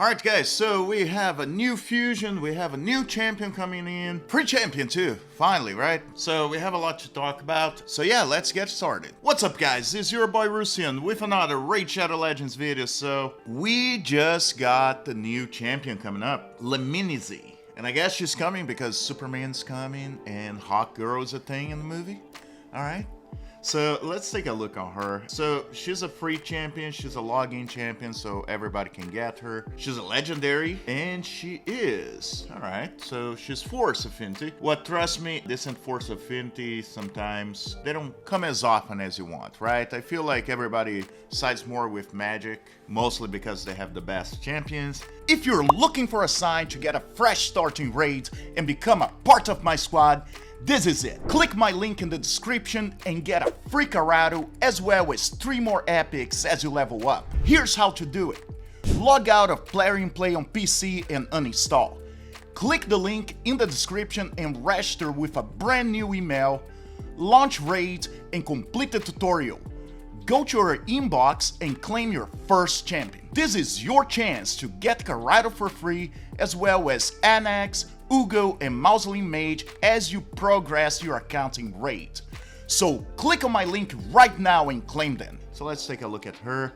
Alright guys, so we have a new fusion, we have a new champion coming in. Pre-champion too, finally, right? So we have a lot to talk about. So yeah, let's get started. What's up guys, this is your boy Rusian with another Raid Shadow Legends video. So we just got the new champion coming up, LEMINISI. And I guess she's coming because Superman's coming and Hawk Girl is a thing in the movie. Alright. So let's take a look on her. So she's a free champion, she's a login champion, so everybody can get her. She's a legendary, and she is, alright, so she's Force Affinity. What, trust me, decent Force Affinity, sometimes they don't come as often as you want, right? I feel like everybody sides more with Magic, mostly because they have the best champions. If you're looking for a sign to get a fresh start in raids and become a part of my squad, this is it. Click my link in the description and get a free Karato as well as 3 more epics as you level up. Here's how to do it. Log out of Plarium Play on PC and uninstall. Click the link in the description and register with a brand new email, launch raids and complete the tutorial. Go to your inbox and claim your first champion. This is your chance to get Karato for free as well as Anax, Uugo and Mausoleum Mage as you progress your accounting rate. So click on my link right now and claim them. So let's take a look at her.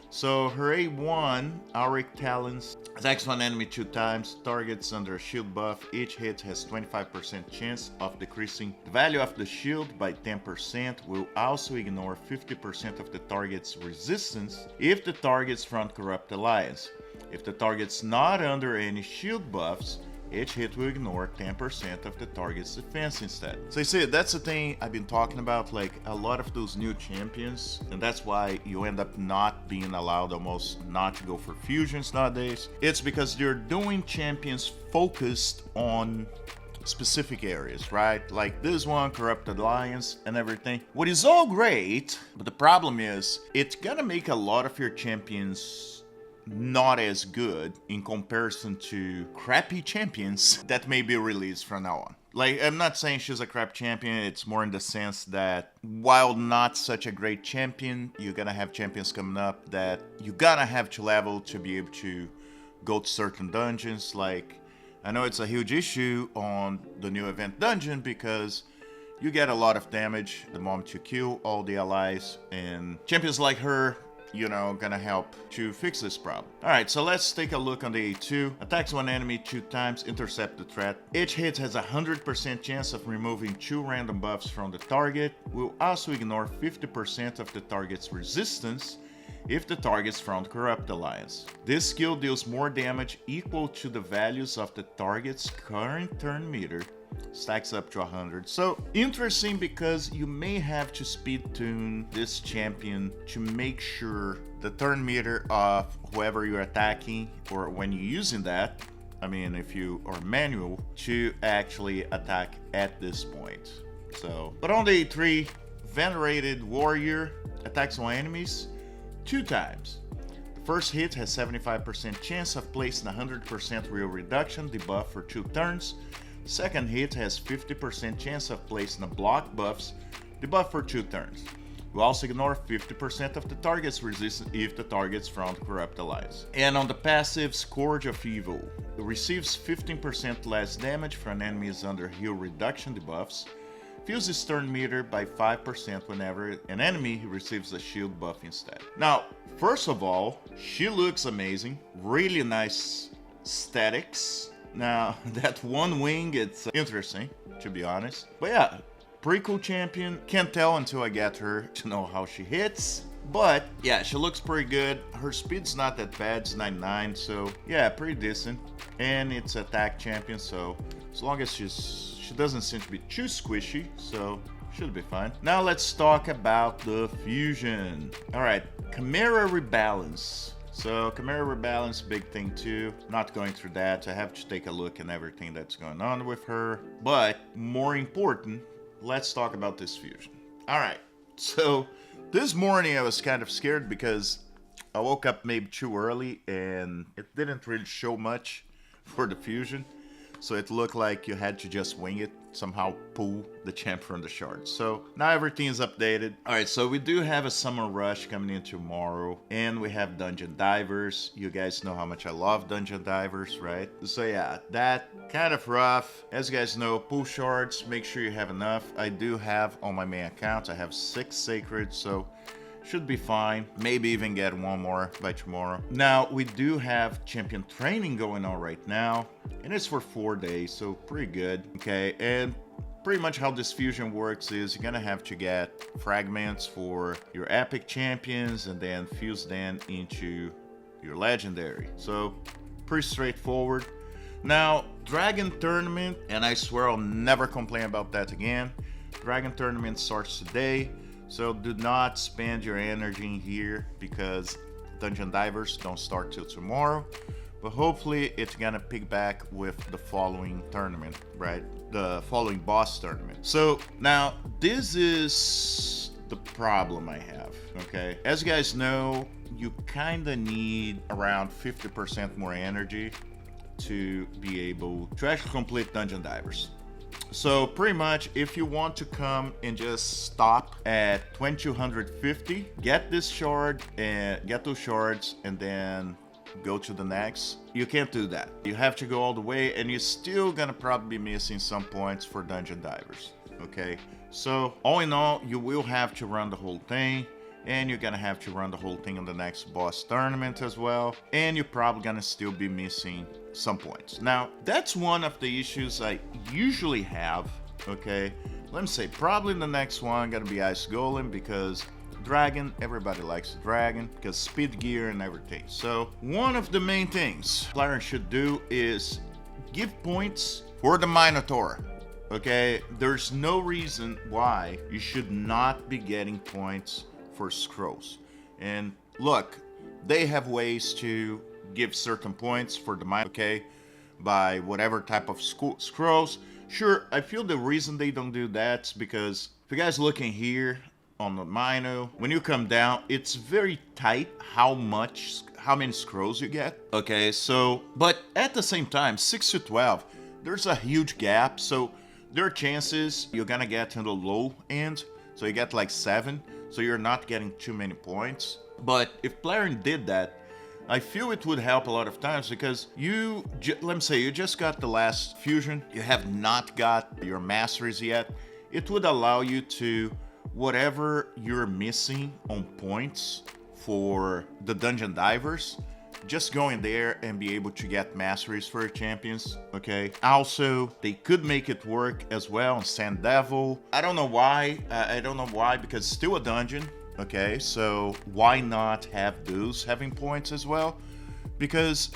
So her A1, Auric Talons, attacks one enemy 2 times, targets under a shield buff. Each hit has 25% chance of decreasing the value of the shield by 10%. Will also ignore 50% of the target's resistance if the target's from Corrupt Alliance. If the target's not under any shield buffs, each hit will ignore 10% of the target's defense instead. So you see, that's the thing I've been talking about, like a lot of those new champions, and that's why you end up not being allowed almost not to go for fusions nowadays. It's because they're doing champions focused on specific areas, right? Like this one, Corrupt Alliance and everything. What is all great, but the problem is it's gonna make a lot of your champions not as good in comparison to crappy champions that may be released from now on. Like, I'm not saying she's a crap champion, it's more in the sense that while not such a great champion, you're gonna have champions coming up that you gotta have to level to be able to go to certain dungeons. Like, I know it's a huge issue on the new event dungeon because you get a lot of damage the moment you kill all the allies, and champions like her, you know, gonna help to fix this problem. Alright, so let's take a look on the A2. Attacks one enemy 2 times, intercept the threat. Each hit has a 100% chance of removing 2 random buffs from the target. Will also ignore 50% of the target's resistance if the target's from the Corrupt Alliance. This skill deals more damage equal to the values of the target's current turn meter. Stacks up to 100. So interesting because you may have to speed tune this champion to make sure the turn meter of whoever you're attacking, or when you're using that, I mean if you are manual, to actually attack at this point. So, but on the A3, Venerated Warrior attacks on enemies 2 times. The first hit has 75% chance of placing a 100% real reduction debuff for 2 turns. Second hit has 50% chance of placing a block buffs debuff for 2 turns. You also ignore 50% of the target's resistance if the target's from the Corrupt Alliance. And on the passive, Scourge of Evil, it receives 15% less damage from enemies under heal reduction debuffs. Fills his turn meter by 5% whenever an enemy receives a shield buff instead. Now, first of all, she looks amazing. Really nice aesthetics. Now, that one wing, it's interesting, to be honest. But yeah, pretty cool champion. Can't tell until I get her to know how she hits. But yeah, she looks pretty good. Her speed's not that bad, it's 99, so yeah, pretty decent. And it's attack champion, so as long as she doesn't seem to be too squishy, so should be fine. Now let's talk about the fusion. Alright, Chimera Rebalance. So Chimera Rebalance, big thing too. Not going through that. I have to take a look at everything that's going on with her. But more important, let's talk about this fusion. Alright, so this morning I was kind of scared because I woke up maybe too early and it didn't really show much for the fusion. So it looked like you had to just wing it somehow pull the champ from the shards. So now everything is updated. All right, so we do have a summer rush coming in tomorrow, and we have dungeon divers. You guys know how much I love dungeon divers, right? So yeah, that kind of rough. As you guys know, pull shards, make sure you have enough. I do have on my main account, I have 6 sacred, so should be fine. Maybe even get one more by tomorrow. Now, we do have champion training going on right now, and it's for 4 days, so pretty good. Okay, and pretty much how this fusion works is you're gonna have to get fragments for your epic champions and then fuse them into your legendary. So, pretty straightforward. Now, Dragon Tournament, and I swear I'll never complain about that again. Dragon Tournament starts today. So do not spend your energy in here because Dungeon Divers don't start till tomorrow. But hopefully it's gonna pick back with the following tournament, right? The following boss tournament. So now this is the problem I have, okay? As you guys know, you kinda need around 50% more energy to be able to actually complete Dungeon Divers. So pretty much if you want to come and just stop at 2250, get this shard and get those shards and then go to the next, you can't do that. You have to go all the way and you're still gonna probably be missing some points for dungeon divers. Okay, so all in all, you will have to run the whole thing, and you're gonna have to run the whole thing on the next boss tournament as well, and you're probably gonna still be missing some points. Now, that's one of the issues I usually have, okay? Let me say, probably the next one gonna be Ice Golem, because Dragon, everybody likes Dragon, because speed gear and everything. So, one of the main things player should do is give points for the Minotaur. Okay, there's no reason why you should not be getting points for scrolls. And look, they have ways to give certain points for the mine, okay, by whatever type of scrolls. Sure, I feel the reason they don't do that's because if you guys looking here on the Mino, when you come down, it's very tight how many scrolls you get. Okay, so, but at the same time, 6 to 12, there's a huge gap, so there are chances you're gonna get to the low end, so you get like 7, so you're not getting too many points. But if Plarion did that, I feel it would help a lot of times, because let me say, you just got the last fusion, you have not got your masteries yet. It would allow you to, whatever you're missing on points for the dungeon divers, just go in there and be able to get masteries for your champions, okay? Also, they could make it work as well on Sand Devil. I don't know why, because it's still a dungeon, okay? So why not have those having points as well? Because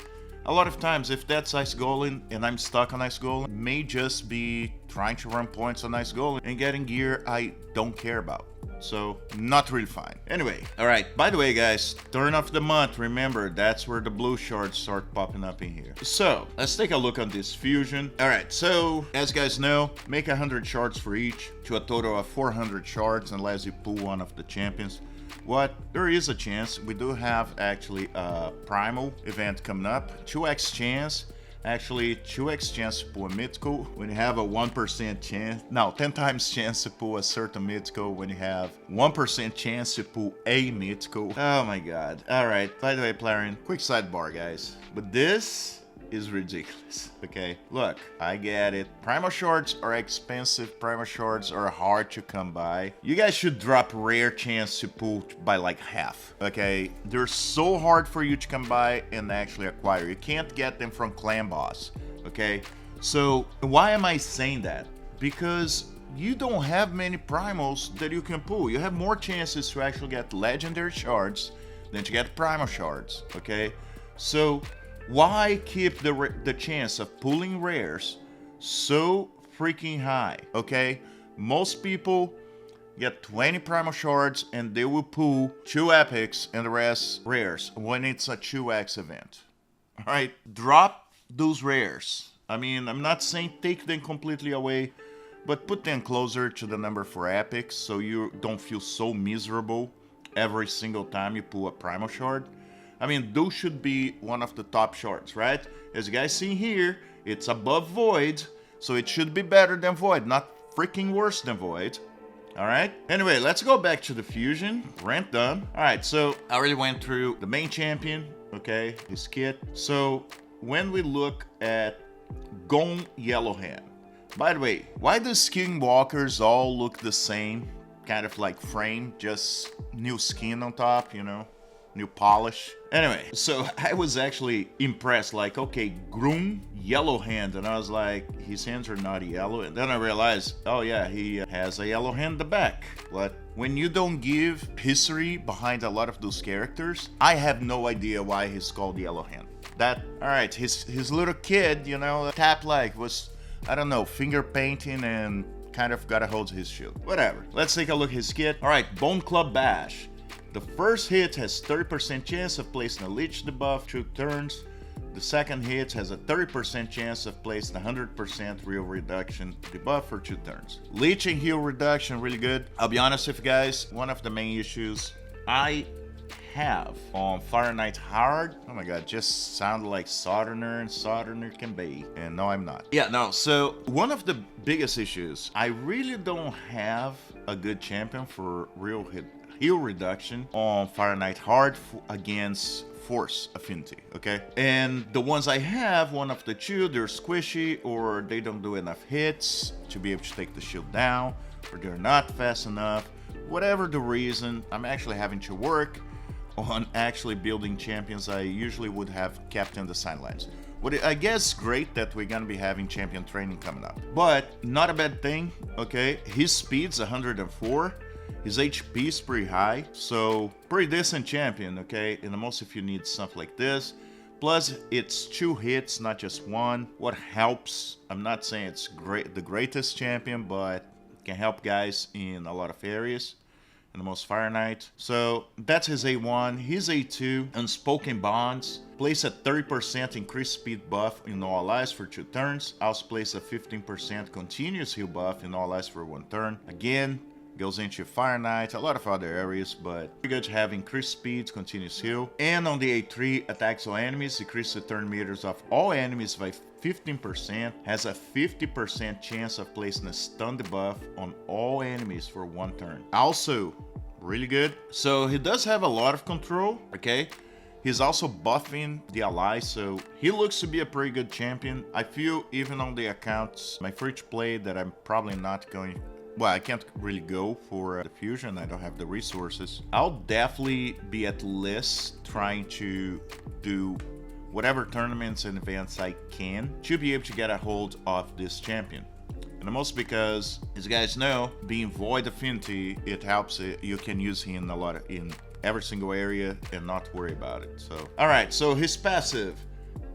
a lot of times, if that's Ice Golem and I'm stuck on Ice Golem, may just be trying to run points on Ice Golem and getting gear I don't care about. So, not really fine. Anyway, alright, by the way guys, turn of the month, remember, that's where the blue shards start popping up in here. So, let's take a look on this fusion. Alright, so, as you guys know, make 100 shards for each, to a total of 400 shards, unless you pull one of the champions. What? There is a chance. We do have actually a Primal event coming up. 2x chance. Actually, 2x chance to pull a mythical when you have a 1% chance. No, 10 times chance to pull a certain mythical when you have 1% chance to pull a mythical. Oh my god. Alright, by the way, Plarion, quick sidebar, guys. But this is ridiculous, okay? Look, I get it. Primal Shards are expensive. Primal Shards are hard to come by. You guys should drop rare chance to pull by like half, okay? They're so hard for you to come by and actually acquire. You can't get them from Clan Boss, okay? So why am I saying that? Because you don't have many primals that you can pull. You have more chances to actually get legendary shards than to get primal shards, okay? So why keep the chance of pulling rares so freaking high, okay? Most people get 20 primal shards and they will pull 2 epics and the rest rares when it's a 2x event. Alright, drop those rares. I mean, I'm not saying take them completely away, but put them closer to the number for epics so you don't feel so miserable every single time you pull a primal shard. I mean, those should be one of the top shards, right? As you guys see here, it's above void, So it should be better than Void, not freaking worse than Void. Alright? Anyway, let's go back to the Fusion. Rant done. Alright, so I already went through the main champion, okay, his kit. So when we look at Gone Yellow Hand. By the way, why do skinwalkers all look the same? Kind of like frame, just new skin on top, you know? New polish. Anyway, so I was actually impressed, like, okay, Groom, yellow hand, and I was like, his hands are not yellow, and then I realized, oh yeah, he has a yellow hand in the back. But when you don't give history behind a lot of those characters, I have no idea why he's called Yellow Hand. That, alright, his little kid, you know, tap like was, I don't know, finger painting and kind of got a hold of his shield. Whatever. Let's take a look at his kit. Alright, Bone Club Bash. The first hit has 30% chance of placing a Leech debuff 2 turns. The second hit has a 30% chance of placing a 100% real reduction debuff for 2 turns. Leech and heal reduction, really good. I'll be honest with you guys, one of the main issues I have on Fire Knight Hard, oh my god, just sounded like Southerner and Southerner can be, and no I'm not. Yeah, no, so one of the biggest issues, I really don't have a good champion for real heal reduction on Fire Knight Hard against Force Affinity, okay? And the ones I have, one of the two, they're squishy or they don't do enough hits to be able to take the shield down, or they're not fast enough. Whatever the reason, I'm actually having to work on actually building champions I usually would have kept in the sidelines. What I guess great that we're gonna be having champion training coming up, but not a bad thing, okay? His speed's 104. His HP is pretty high, so pretty decent champion, okay? And the most if you need stuff like this. Plus, it's 2 hits, not just 1. What helps, I'm not saying it's the greatest champion, but it can help guys in a lot of areas. And the most Fire Knight. So that's his A1. His A2, Unspoken Bonds. Place a 30% increased speed buff in all allies for 2 turns. Also place a 15% continuous heal buff in all allies for 1 turn. Again, goes into Fire Knight, a lot of other areas, but pretty good to have increased speed, continuous heal. And on the A3, attacks all enemies, decrease the turn meters of all enemies by 15%, has a 50% chance of placing a stun debuff on all enemies for 1 turn. Also, really good. So he does have a lot of control, okay? He's also buffing the allies, so he looks to be a pretty good champion. I feel even on the accounts, my free-to-play, that I'm probably not going. Well, I can't really go for the Fusion, I don't have the resources. I'll definitely be at least trying to do whatever tournaments and events I can to be able to get a hold of this champion. And the most because, as you guys know, being Void Affinity, it helps you can use him a lot in every single area and not worry about it. So, alright, so his passive.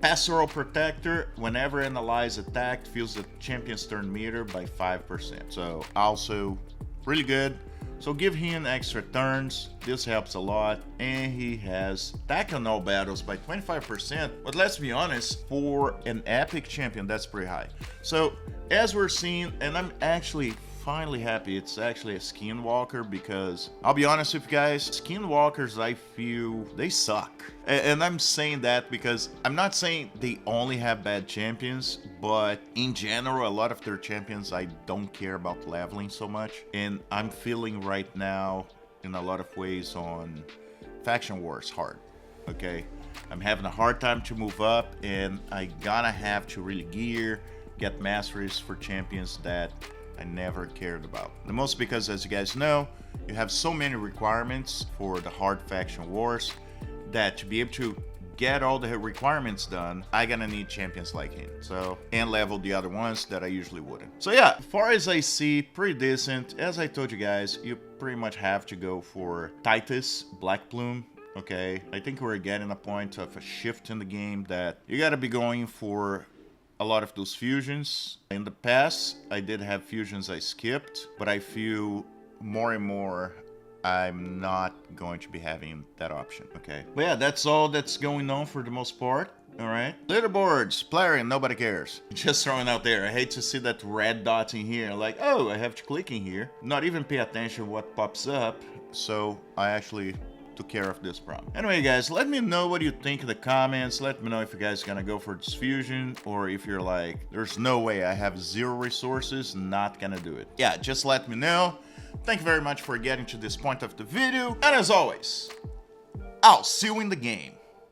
Pastoral Protector, whenever an ally is attacked, fills the champion's turn meter by 5%. So also really good. So give him extra turns. This helps a lot. And he has attack on all battles by 25%. But let's be honest, for an epic champion, that's pretty high. So as we're seeing, and I'm actually finally happy it's actually a skinwalker, because I'll be honest with you guys, skinwalkers, I feel they suck. And I'm saying that because I'm not saying they only have bad champions, but in general a lot of their champions I don't care about leveling so much. And I'm feeling right now in a lot of ways on Faction Wars hard, okay? I'm having a hard time to move up, and I gotta have to really gear, get masteries for champions that I never cared about. The most because, as you guys know, you have so many requirements for the hard Faction Wars that to be able to get all the requirements done, I gonna need champions like him. So, and level the other ones that I usually wouldn't. So yeah, as far as I see, pretty decent. As I told you guys, you pretty much have to go for Titus, blackplume. Okay, I think we're getting a point of a shift in the game that you gotta be going for a lot of those fusions. In the past, I did have fusions I skipped, but I feel more and more I'm not going to be having that option, okay? But yeah, that's all that's going on for the most part, all right? Leaderboards, player, nobody cares. Just throwing out there, I hate to see that red dot in here, like, oh, I have to click in here. Not even pay attention what pops up, so I actually took care of this problem. Anyway, guys, let me know what you think in the comments. Let me know if you guys gonna go for this fusion, or if you're like, there's no way, I have 0 resources, not gonna do it. Yeah, just let me know. Thank you very much for getting to this point of the video, and as always, I'll see you in the game.